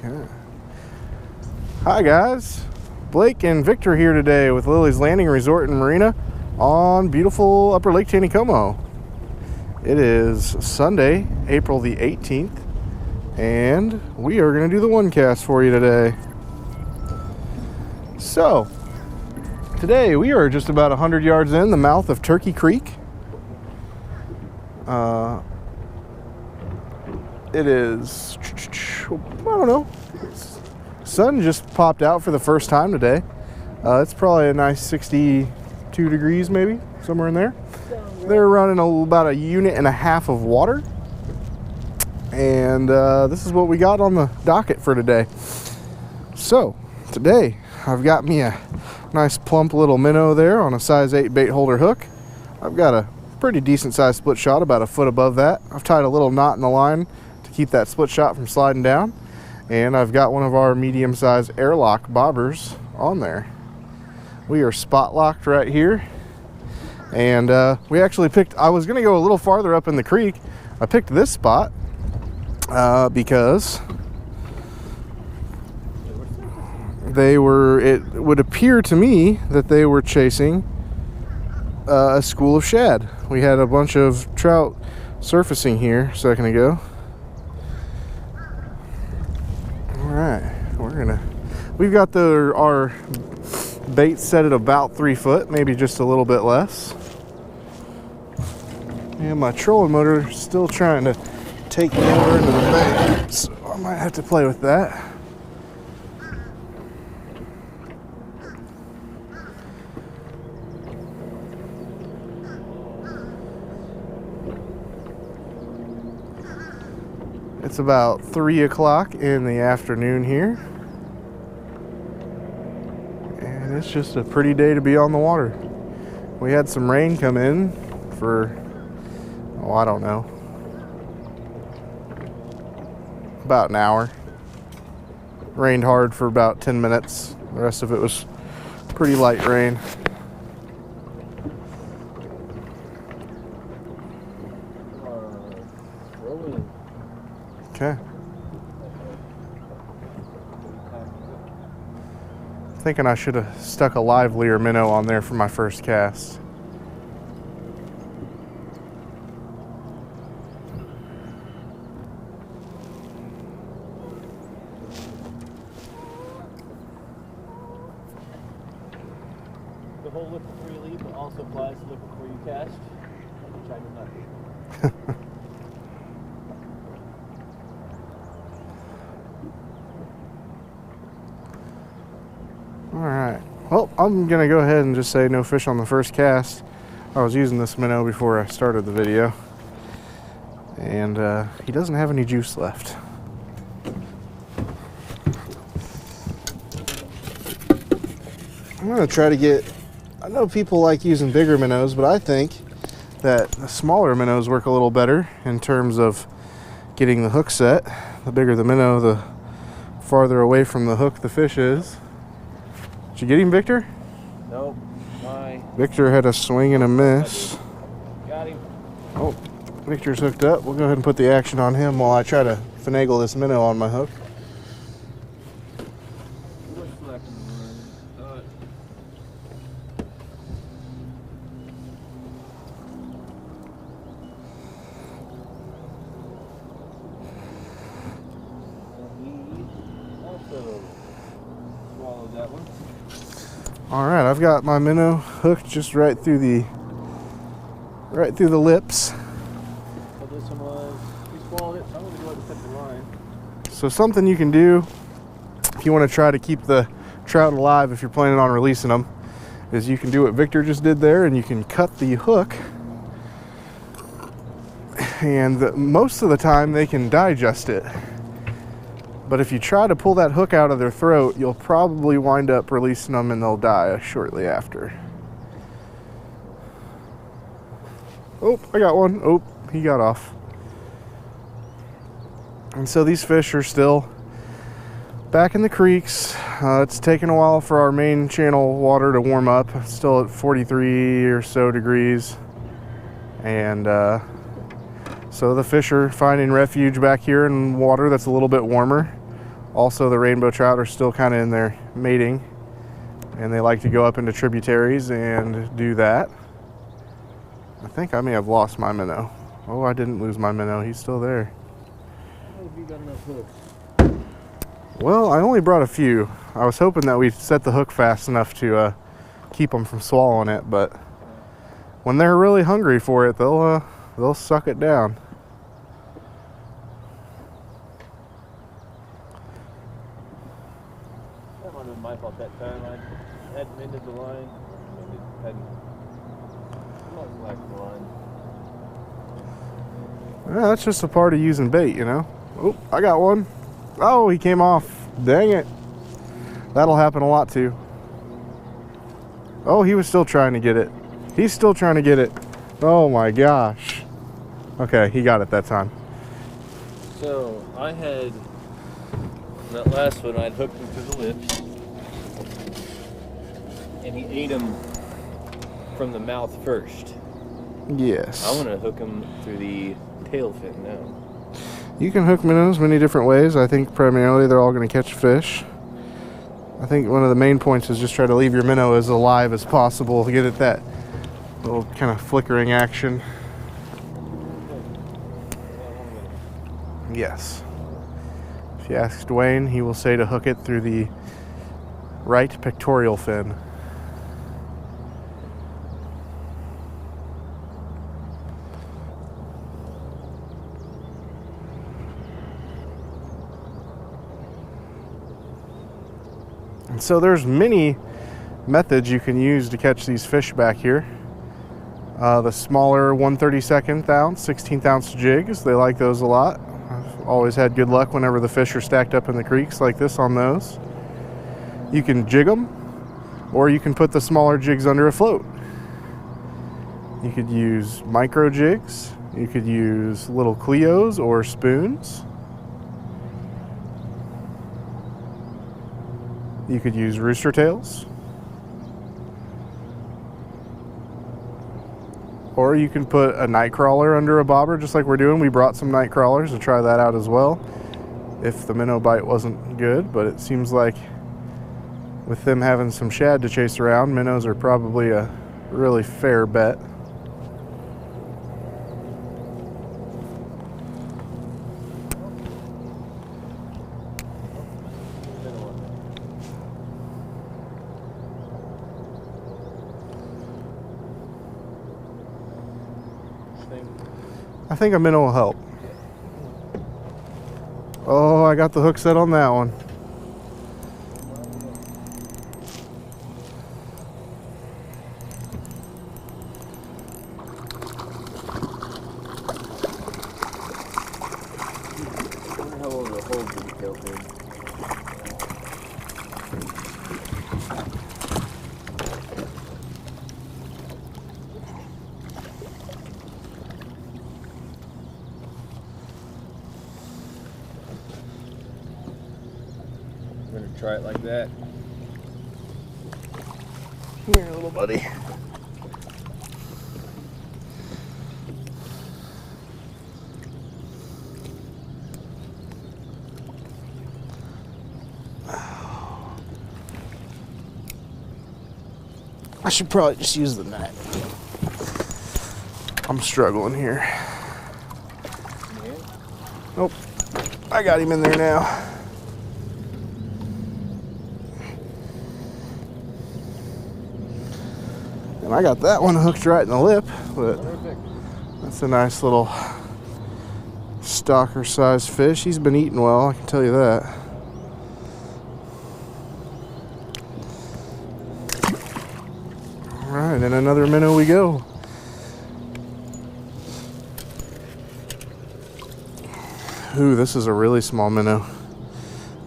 Okay. Hi guys, Blake and Victor here today with Lilley's Landing Resort and Marina on beautiful upper Lake Taneycomo. It is Sunday, April the 18th, and we are going to do the one cast for you today. So, today we are just about 100 yards in the mouth of Turkey Creek. It is, I don't know, sun just popped out for the first time today. It's probably a nice 62 degrees maybe, somewhere in there. They're running about a unit and a half of water. And this is what we got on the docket for today. So, today I've got me a nice plump little minnow there on a size 8 bait holder hook. I've got a pretty decent sized split shot, about a foot above that. I've tied a little knot in the line to keep that split shot from sliding down. And I've got one of our medium sized airlock bobbers on there. We are spot locked right here. And we actually picked, I was gonna go a little farther up in the creek. I picked this spot because it would appear to me that they were chasing a school of shad. We had a bunch of trout surfacing here a second ago. All right, we've got our bait set at about 3 foot, maybe just a little bit less. And my trolling motor is still trying to take me over into the bait, so I might have to play with that. It's about 3 o'clock in the afternoon here, and it's just a pretty day to be on the water. We had some rain come in for, oh, I don't know, about an hour. Rained hard for about 10 minutes. The rest of it was pretty light rain. Okay. Thinking I should have stuck a livelier minnow on there for my first cast. The whole lip freely, but also applies to look before you cast, which I do not do. Alright, well, I'm going to go ahead and just say no fish on the first cast. I was using this minnow before I started the video, and he doesn't have any juice left. I'm going to try to get, I know people like using bigger minnows, but I think that the smaller minnows work a little better in terms of getting the hook set. The bigger the minnow, the farther away from the hook the fish is. Did you get him, Victor? Nope. Victor had a swing and a miss. Got him. Oh, Victor's hooked up. We'll go ahead and put the action on him while I try to finagle this minnow on my hook. That one. All right, I've got my minnow hooked just right through the lips. So this one was, we swallowed it, so I'm going to go ahead and set the line. So something you can do if you want to try to keep the trout alive, if you're planning on releasing them, is you can do what Victor just did there, and you can cut the hook. And most of the time they can digest it. But if you try to pull that hook out of their throat, you'll probably wind up releasing them and they'll die shortly after. Oh, I got one. Oh, he got off. And so these fish are still back in the creeks. It's taken a while for our main channel water to warm up. It's still at 43 or so degrees. And so the fish are finding refuge back here in water that's a little bit warmer. Also, the rainbow trout are still kind of in their mating, and they like to go up into tributaries and do that. I think I may have lost my minnow. Oh, I didn't lose my minnow. He's still there. I hope you got enough hooks. Well, I only brought a few. I was hoping that we'd set the hook fast enough to keep them from swallowing it, but when they're really hungry for it, they'll suck it down. That might have been my fault that time. I hadn't mended the line. I hadn't slacked the line. Yeah, that's just a part of using bait, you know. Oh, I got one. Oh, he came off. Dang it. That'll happen a lot too. Oh, he was still trying to get it. He's still trying to get it. Oh my gosh. Okay, he got it that time. So I had that last one. I'd hooked him through the lips, and he ate him from the mouth first. Yes. I want to hook him through the tail fin now. You can hook minnows many different ways. I think primarily they're all going to catch fish. I think one of the main points is just try to leave your minnow as alive as possible to get at that little kind of flickering action. Yes. If you ask Dwayne, he will say to hook it through the right pectoral fin. And so there's many methods you can use to catch these fish back here. The smaller 1/32 ounce, 16th ounce jigs, they like those a lot. I've always had good luck whenever the fish are stacked up in the creeks like this on those. You can jig them, or you can put the smaller jigs under a float. You could use micro jigs, you could use little Cleos or spoons. You could use rooster tails. Or you can put a night crawler under a bobber just like we're doing. We brought some night crawlers to try that out as well if the minnow bite wasn't good, but it seems like with them having some shad to chase around, minnows are probably a really fair bet. I think a minnow will help. Oh, I got the hook set on that one. I wonder how long it'll hold for the tail fin. I'm gonna try it like that. Come here, little buddy. I should probably just use the net. I'm struggling here. Nope. I got him in there now. And I got that one hooked right in the lip, but that's a nice little stalker sized fish. He's been eating well, I can tell you that. All right, and another minnow we go. Ooh, this is a really small minnow.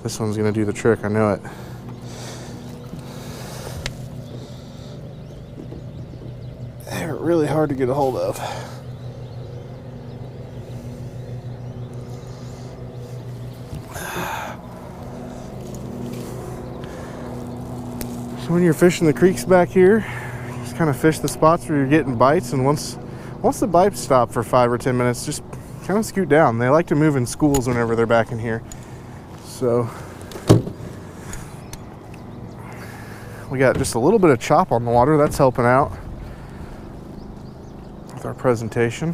This one's gonna do the trick, I know it. They're really hard to get a hold of. So when you're fishing the creeks back here, just kind of fish the spots where you're getting bites, and once the bites stop for 5 or 10 minutes, just kind of scoot down. They like to move in schools whenever they're back in here. So We got just a little bit of chop on the water. That's helping out with our presentation.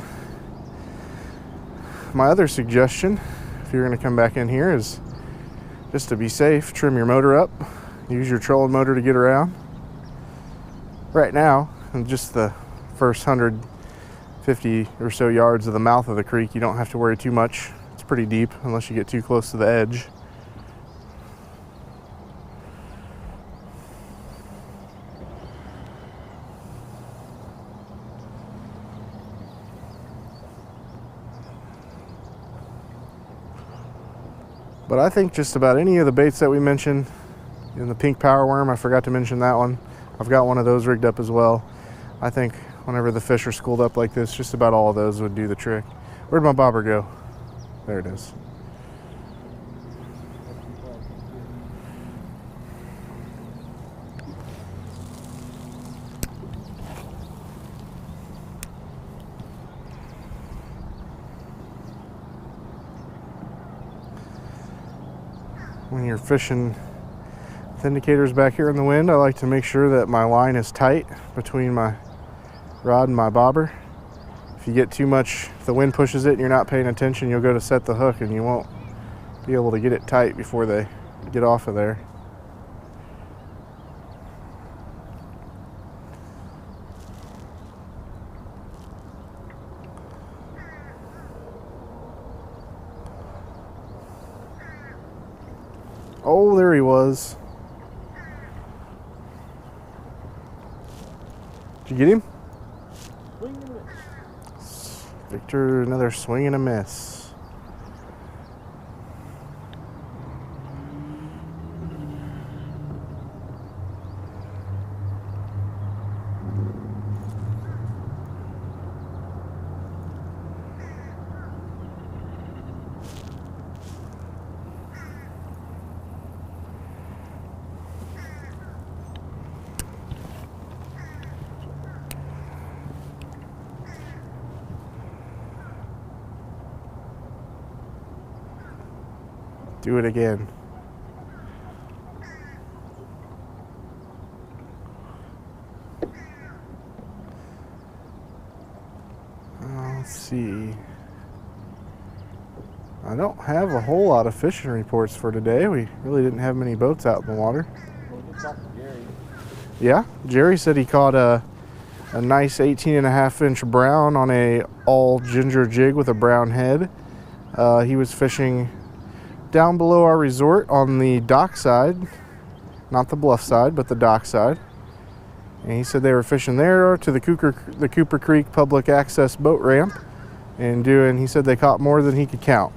My other suggestion, if you're going to come back in here, is just to be safe, trim your motor up. Use your trolling motor to get around. Right now, in just the first 150 or so yards of the mouth of the creek, you don't have to worry too much. It's pretty deep unless you get too close to the edge. But I think just about any of the baits that we mentioned, in the pink power worm, I forgot to mention that one. I've got one of those rigged up as well. I think whenever the fish are schooled up like this, just about all of those would do the trick. Where'd my bobber go? There it is. When you're fishing with indicators back here in the wind, I like to make sure that my line is tight between my rod and my bobber. If you get too much, if the wind pushes it and you're not paying attention, you'll go to set the hook and you won't be able to get it tight before they get off of there. Oh, there he was. Did you get him? Swing and a miss. Victor, another swing and a miss. Do it again. Let's see. I don't have a whole lot of fishing reports for today. We really didn't have many boats out in the water. Well, we talked to Jerry. Yeah, Jerry said he caught a nice 18.5-inch brown on a all ginger jig with a brown head. He was fishing down below our resort on the dock side, not the bluff side, but the dock side. And he said they were fishing there to the Cooper Creek public access boat ramp, and he said they caught more than he could count.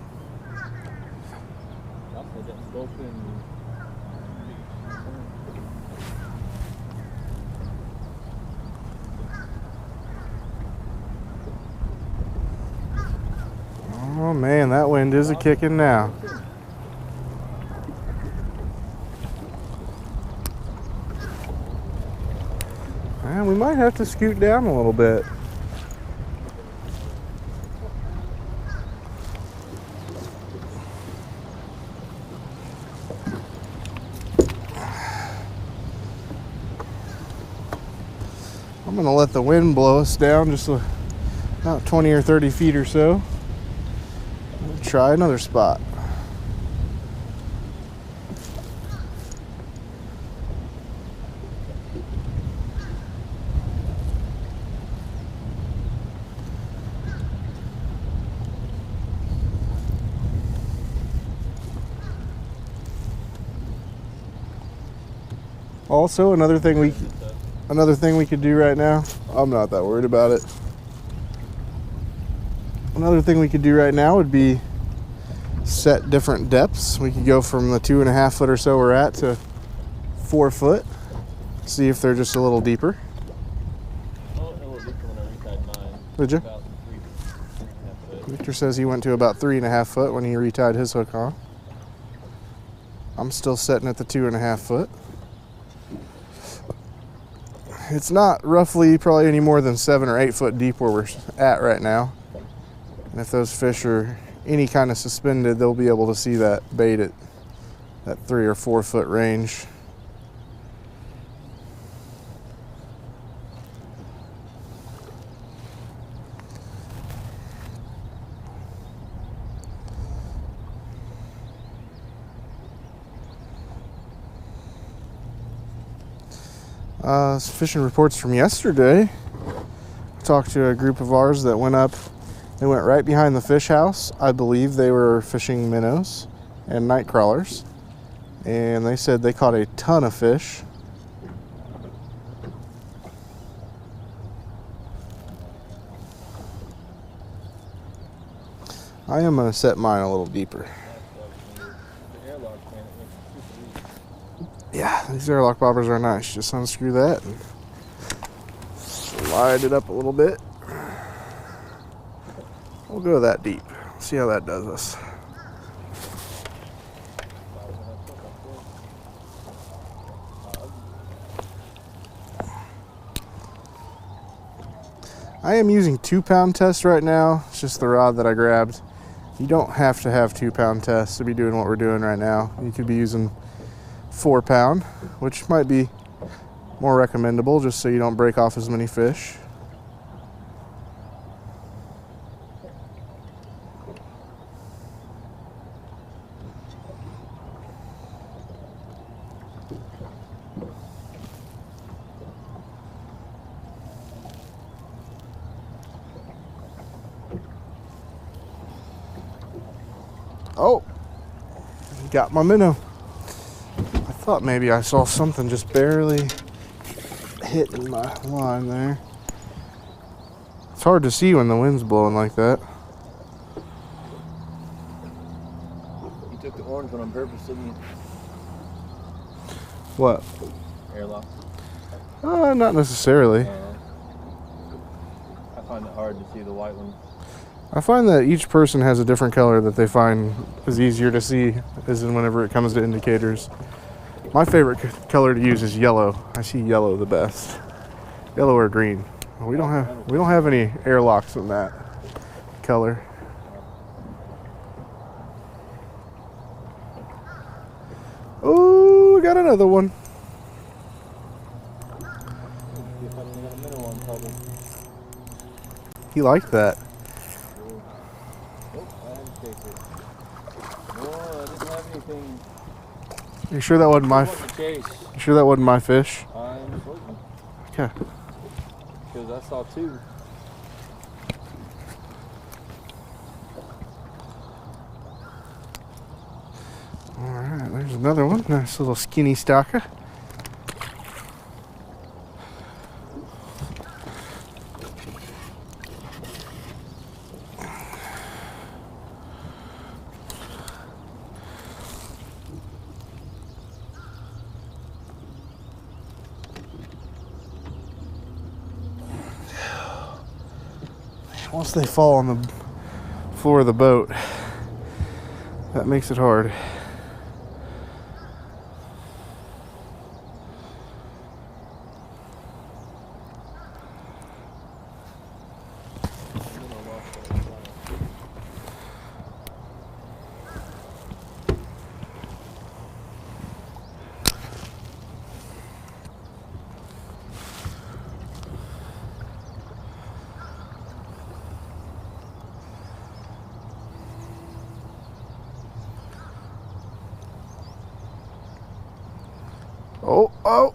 Oh man, that wind is a kicking now. Man, we might have to scoot down a little bit. I'm gonna let the wind blow us down just about 20 or 30 feet or so. We'll try another spot. Also, another thing we could do right now, I'm not that worried about it. Another thing we could do right now would be set different depths. We could go from the 2.5 foot or so we're at to 4 foot. See if they're just a little deeper. Oh, a little deeper when I retied mine. Did you? About 3.5 foot. Victor says he went to about 3.5 foot when he retied his hook on. I'm still setting at the 2.5 foot. It's not roughly probably any more than 7 or 8 foot deep where we're at right now. And if those fish are any kind of suspended, they'll be able to see that bait at that 3 or 4 foot range. Some fishing reports from yesterday. I talked to a group of ours that went up. They went right behind the fish house. I believe they were fishing minnows and night crawlers. And they said they caught a ton of fish. I am going to set mine a little deeper. Yeah, these airlock bobbers are nice. Just unscrew that and slide it up a little bit. We'll go that deep. See how that does us. I am using 2-pound test right now. It's just the rod that I grabbed. You don't have to have 2-pound tests to be doing what we're doing right now. You could be using 4-pound, which might be more recommendable just so you don't break off as many fish. Oh, got my minnow. I thought maybe I saw something just barely hitting my line there. It's hard to see when the wind's blowing like that. You took the orange one on purpose, didn't you? What? Airlock. Not necessarily. I find it hard to see the white one. I find that each person has a different color that they find is easier to see as in whenever it comes to indicators. My favorite color to use is yellow. I see yellow the best. Yellow or green. We don't have any airlocks in that color. Oh, we got another one. He liked that. You sure that wasn't my? You sure that wasn't my fish? I'm certain. Okay. Because I saw 2. All right, there's another one. Nice little skinny stalker. Once they fall on the floor of the boat, that makes it hard. Oh,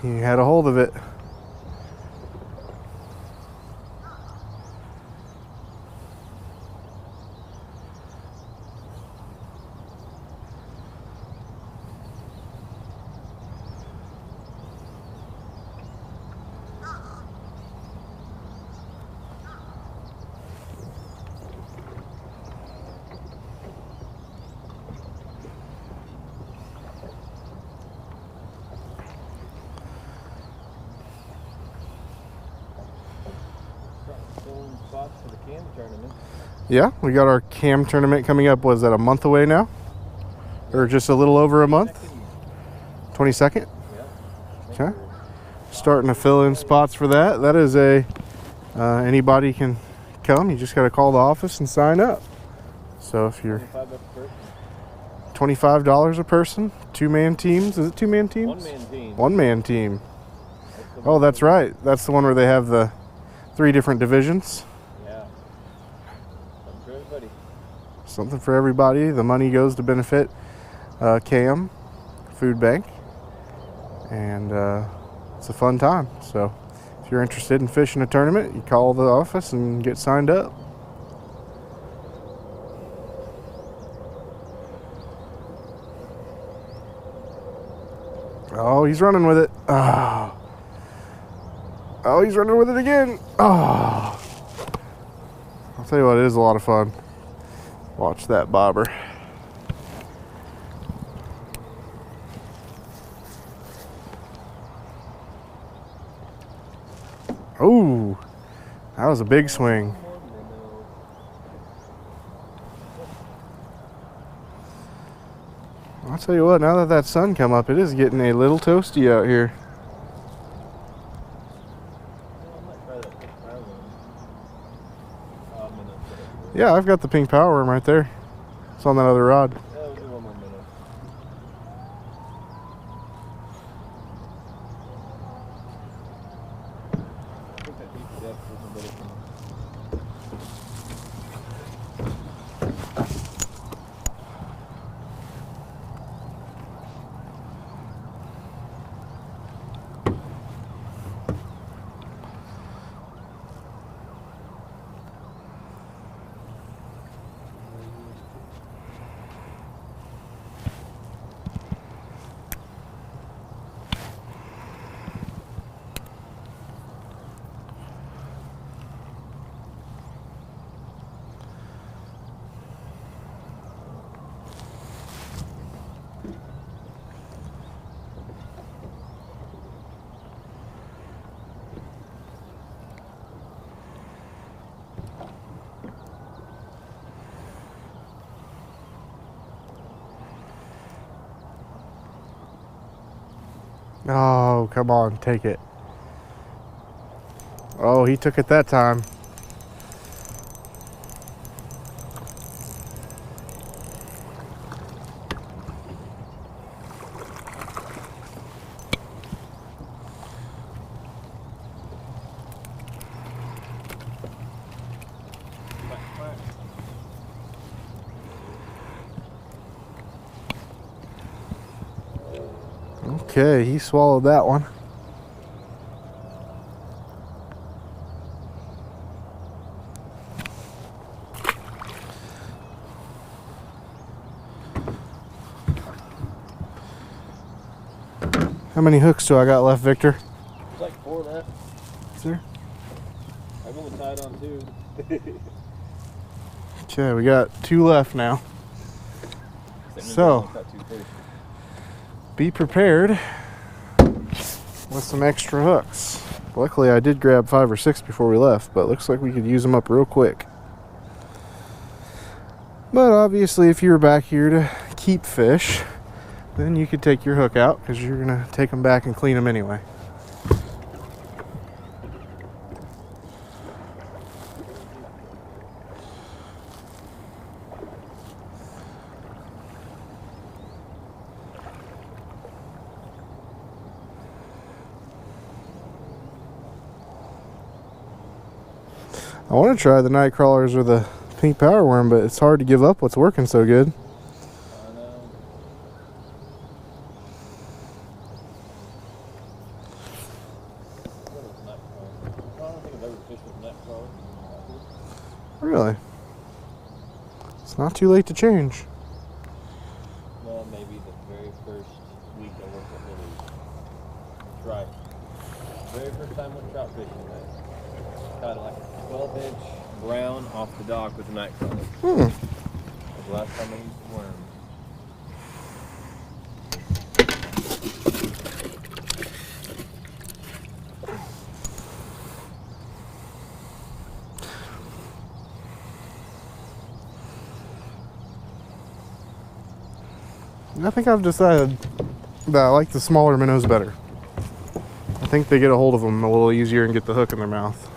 he had a hold of it. For the cam tournament. Yeah, we got our cam tournament coming up. Was that a month away now? Or just a little over a month? 22nd? Yeah. Okay. Starting to fill in spots for that. That is anybody can come. You just got to call the office and sign up. So if you're $25 a person, 2-man teams. Is it 2-man teams? 1-man team. 1-man team. Oh, that's right. That's the one where they have the 3 different divisions. Yeah. Something for everybody. Something for everybody. The money goes to benefit CAM Food Bank. And it's a fun time. So if you're interested in fishing a tournament, you call the office and get signed up. Oh, he's running with it. Oh, he's running with it again. Oh, I'll tell you what, it is a lot of fun. Watch that bobber. Oh, that was a big swing. I'll tell you what, now that sun come up, it is getting a little toasty out here. Yeah, I've got the pink power worm right there. It's on that other rod. Yeah, we'll do one more minute. I think that deep depth is a better thing. Oh, come on, take it. Oh, he took it that time. Okay, he swallowed that one. How many hooks do I got left, Victor? There's like 4 left. Is there? I've only tied on 2. Okay, we got 2 left now. So, be prepared with some extra hooks. Luckily, I did grab 5 or 6 before we left, but looks like we could use them up real quick. But obviously, if you're back here to keep fish, then you could take your hook out because you're going to take them back and clean them anyway. I want to try the night crawlers or the pink power worm, but it's hard to give up what's working so good. I know. I don't think I've ever fished with net crawler. Really? It's not too late to change. Well, maybe the very first week I worked at Lilleys. That's right. Very first time I went trout fishing. I caught like a 12-inch brown off the dock with a night crawler. That was the last time I used the worm. I think I've decided that I like the smaller minnows better. I think they get a hold of them a little easier and get the hook in their mouth.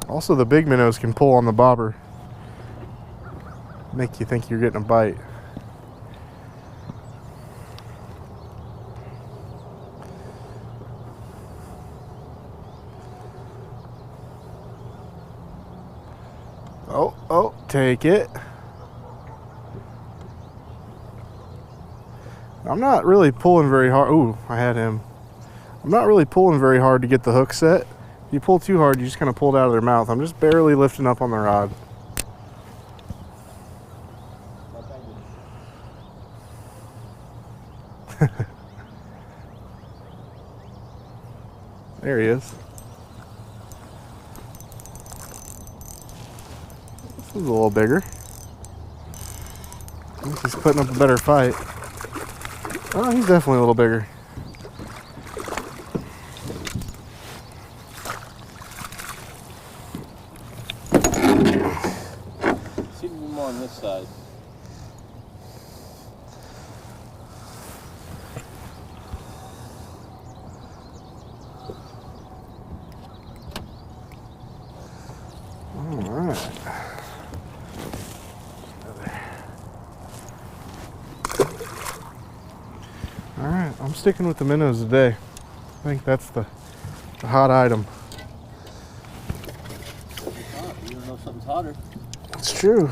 Also, the big minnows can pull on the bobber, make you think you're getting a bite. take it. I'm not really pulling very hard. Ooh, I had him. I'm not really pulling very hard to get the hook set. If you pull too hard, you just kind of pull it out of their mouth. I'm just barely lifting up on the rod. There he is. This is a little bigger. I think he's putting up a better fight. Oh, he's definitely a little bigger. Seems to be more on this side. Alright, I'm sticking with the minnows today. I think that's the hot item. You don't know something's hotter. It's true.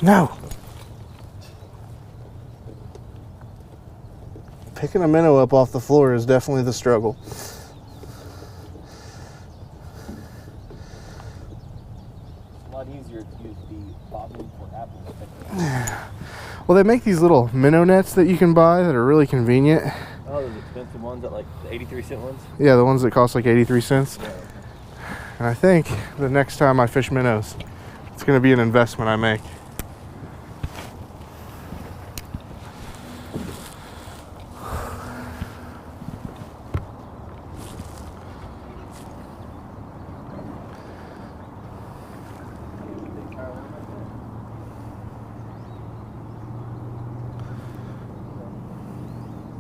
No! Picking a minnow up off the floor is definitely the struggle. Easier to use the bobbin for apples. Well, they make these little minnow nets that you can buy that are really convenient. Oh, those expensive ones at like the 83-cent ones? Yeah, the ones that cost like 83 cents. Yeah, okay. And I think the next time I fish minnows, it's going to be an investment I make.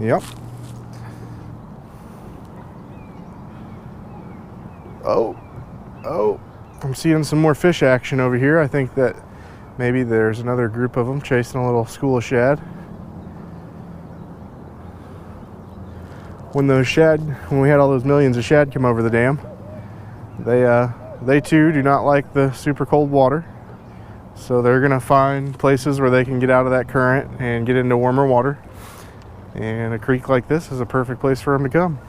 Yep. Oh, I'm seeing some more fish action over here. I think that maybe there's another group of them chasing a little school of shad. When we had all those millions of shad come over the dam, they too do not like the super cold water. So they're gonna find places where they can get out of that current and get into warmer water. And a creek like this is a perfect place for them to come.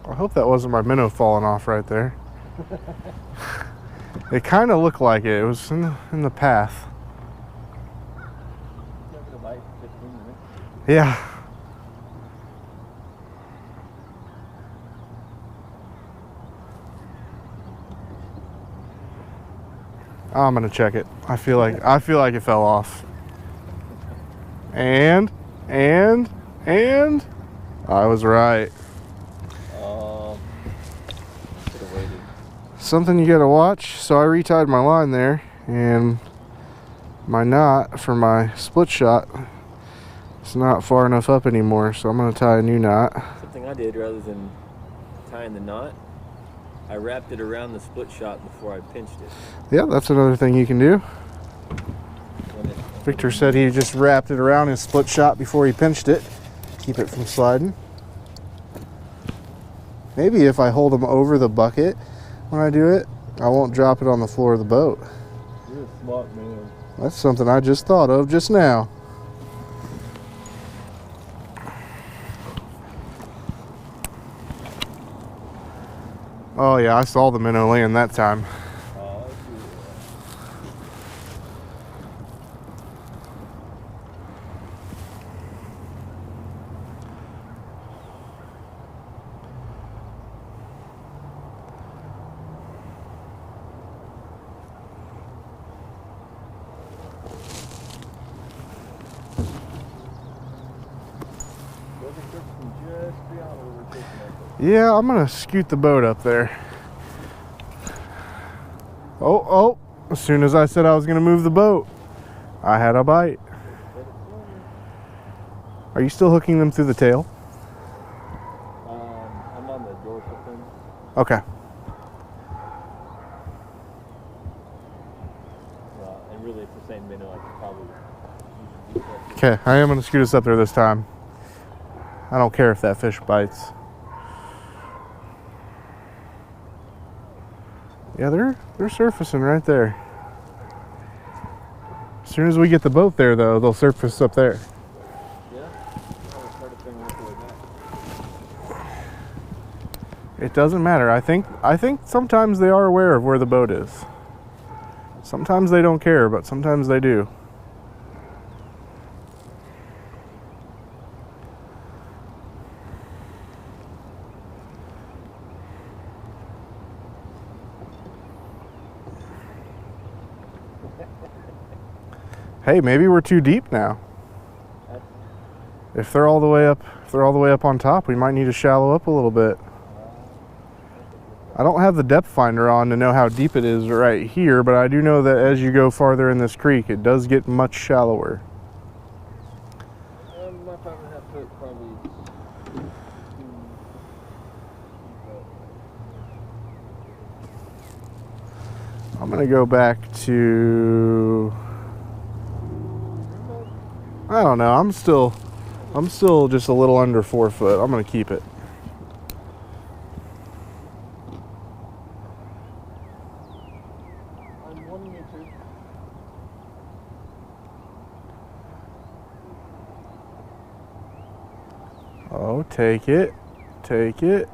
I hope that wasn't my minnow falling off right there. It kind of looked like it. It was in the path. Yeah. I'm gonna check it. I feel like it fell off. And I was right. Something you gotta watch. So I retied my line there, and my knot for my split shot, it's not far enough up anymore, so I'm going to tie a new knot. Something I did, rather than tying the knot, I wrapped it around the split shot before I pinched it. Yeah, that's another thing you can do. Victor said he just wrapped it around his split shot before he pinched it. Keep it from sliding. Maybe if I hold them over the bucket when I do it, I won't drop it on the floor of the boat. You're a smart man. That's something I just thought of just now. Oh yeah, I saw the minnow land that time. Yeah, I'm gonna scoot the boat up there. Oh, as soon as I said I was gonna move the boat, I had a bite. Are you still hooking them through the tail? I'm on the dorsal fin. Okay. And really it's the same minnow. I could probably use a Okay, I am going to scoot us up there this time. I don't care if that fish bites. Yeah, they're surfacing right there. As soon as we get the boat there, though, they'll surface up there. Yeah? I'll try to bring it way back. It doesn't matter. I think sometimes they are aware of where the boat is. Sometimes they don't care, but sometimes they do. Hey, maybe we're too deep now. If they're all the way up on top, we might need to shallow up a little bit. I don't have the depth finder on to know how deep it is right here, but I do know that as you go farther in this creek, it does get much shallower. My 5.5 foot probably. I'm gonna go back to, I don't know, I'm still just a little under 4 foot. I'm gonna keep it. I'm 1 meter. Oh, take it. Take it.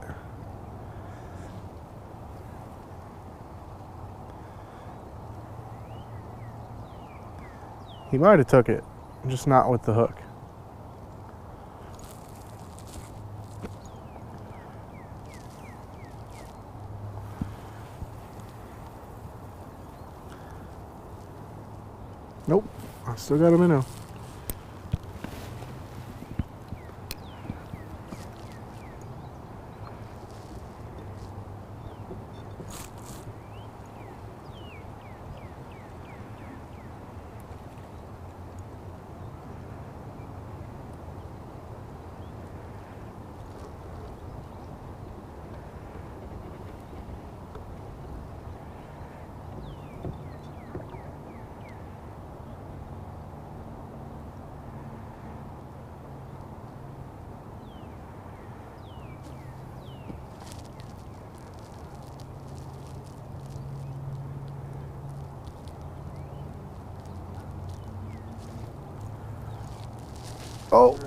He might have took it, just not with the hook. Nope, I still got a minnow. Oh.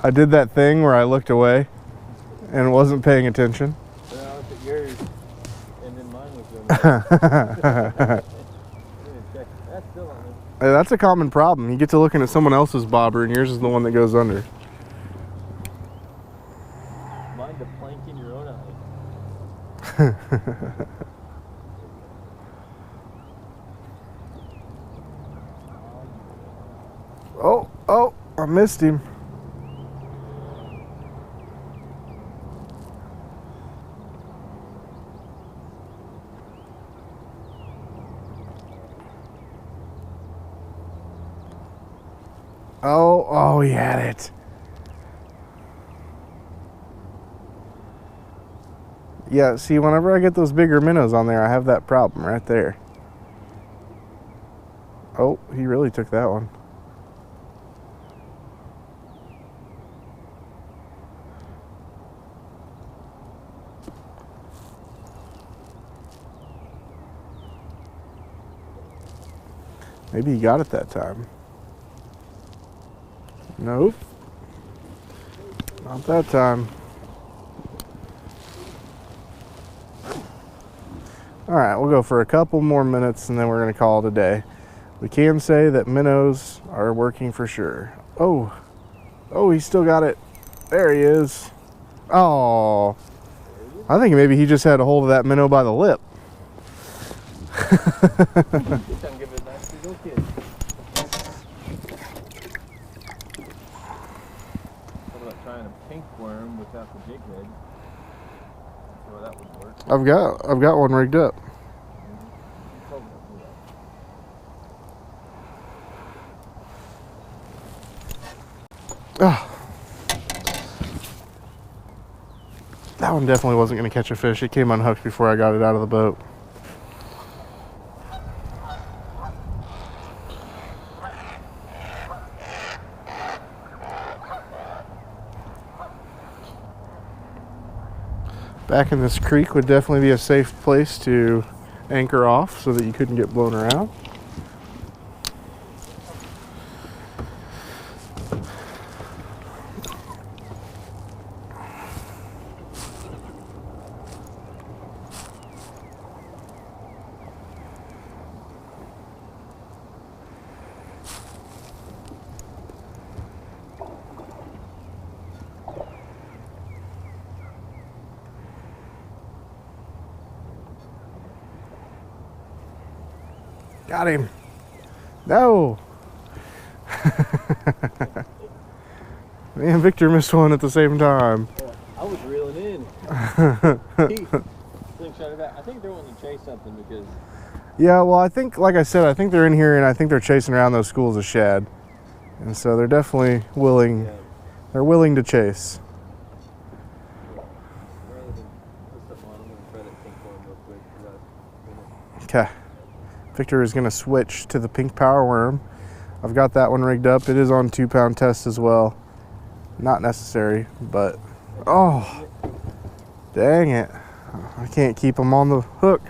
I did that thing where I looked away and wasn't paying attention. Well, I looked at yours, and then mine was going. That's still on there. That's a common problem. You get to looking at someone else's bobber and yours is the one that goes under. Mind the plank in your own eye. Oh, I missed him. Oh, he had it. Yeah, see, whenever I get those bigger minnows on there, I have that problem right there. Oh, he really took that one. Maybe he got it that time. Nope. Not that time. Alright, we'll go for a couple more minutes and then we're going to call it a day. We can say that minnows are working for sure. Oh, he still got it. There he is. Oh, I think maybe he just had a hold of that minnow by the lip. Give it a nice big old kiss. What about trying a pink worm without the jig head? See how that would work. I've got one rigged up. one definitely wasn't going to catch a fish. It came unhooked before I got it out of the boat. Back in this creek would definitely be a safe place to anchor off so that you couldn't get blown around. Got him. No. Me and Victor missed one at the same time. I was reeling in. Slingshot it back. I think they're wanting to chase something because... Yeah, well, I think, like I said, I think they're in here and I think they're chasing around those schools of shad. And so they're definitely willing, they're willing to chase. Rather than put something on, I'm going to try that pink one real quick. Okay. Victor is going to switch to the pink power worm. I've got that one rigged up. It is on 2-pound test as well. Not necessary, but oh, dang it. I can't keep them on the hook.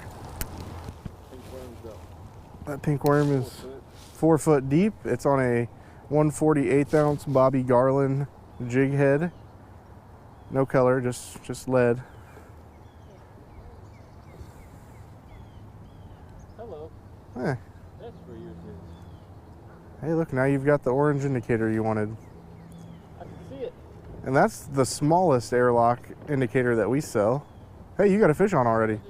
That pink worm is 4 foot deep. It's on a 1/48 ounce Bobby Garland jig head. No color, just lead. Hello. Eh. That's where yours is. Hey, look, now you've got the orange indicator you wanted. I can see it. And that's the smallest airlock indicator that we sell. Hey, you got a fish on already.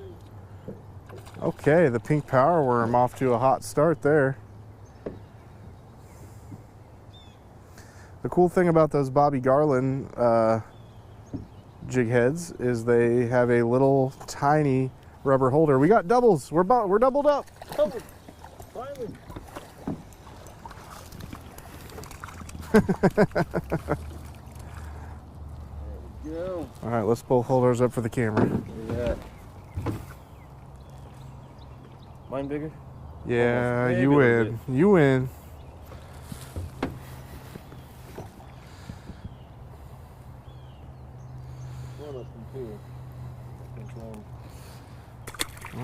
Okay, the pink power worm off to a hot start there. The cool thing about those Bobby Garland jig heads is they have a little tiny rubber holder. We got doubles. We're doubled up. Oh, finally. There we go. All right, let's both hold ours up for the camera. Look at that. Mine bigger? Yeah, Maybe you a little win. You win.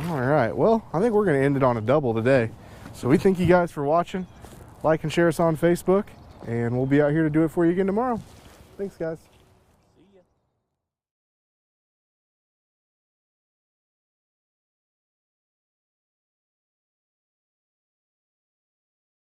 All right, well, I think we're going to end it on a double today. So we thank you guys for watching. Like and share us on Facebook, and we'll be out here to do it for you again tomorrow. Thanks, guys.